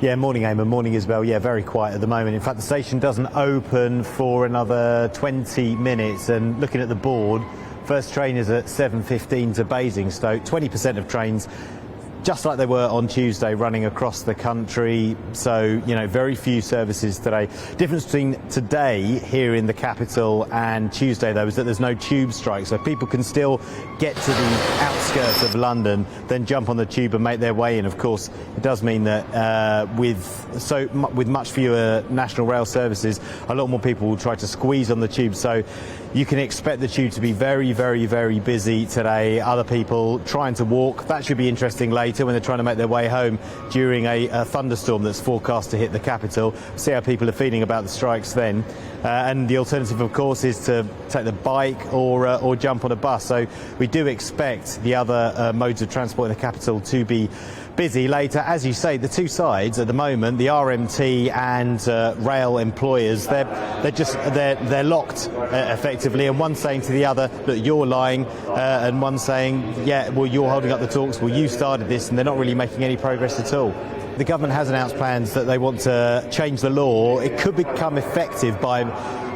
Yeah, morning Eamon, morning Isabel. Yeah, very quiet at the moment. In fact, the station doesn't open for another 20 minutes. And looking at the board, first train is at 7:15 to Basingstoke. 20% of trains, just like they were on Tuesday, running across the country. So, you know, very few services today. Difference between today here in the capital and Tuesday, though, is that there's no tube strike. So people can still get to the outskirts of London, then jump on the tube and make their way in. Of course, it does mean that with much fewer national rail services, a lot more people will try to squeeze on the tube. So you can expect the tube to be very, very, very busy today. Other people trying to walk. That should be interesting later when they're trying to make their way home during a thunderstorm that's forecast to hit the capital. See how people are feeling about the strikes then. And the alternative, of course, is to take the bike or jump on a bus. So we do expect the other modes of transport in the capital to be busy later. As you say, the two sides at the moment, the RMT and rail employers, they're locked effectively, and one saying to the other that you're lying, and one saying, yeah, well, you're holding up the talks, well, you started this, and they're not really making any progress at all. The government has announced plans that they want to change the law. It could become effective by,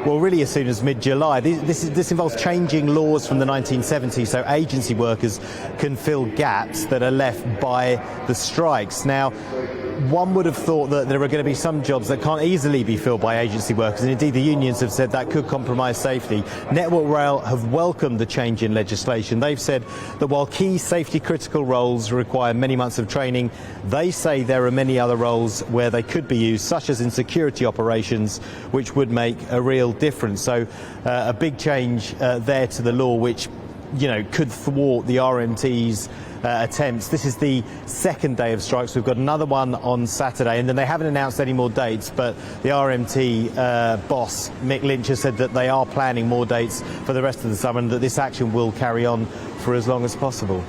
well, really as soon as mid-July. This involves changing laws from the 1970s so agency workers can fill gaps that are left by the strikes. Now, one would have thought that there are going to be some jobs that can't easily be filled by agency workers, and indeed the unions have said that could compromise safety. Network Rail have welcomed the change in legislation. They've said that while key safety critical roles require many months of training, they say there are many other roles where they could be used, such as in security operations, which would make a real difference. So a big change there to the law, which, you know, could thwart the RMT's attempts. This is the second day of strikes. We've got another one on Saturday, and then they haven't announced any more dates, but the RMT boss, Mick Lynch, has said that they are planning more dates for the rest of the summer and that this action will carry on for as long as possible.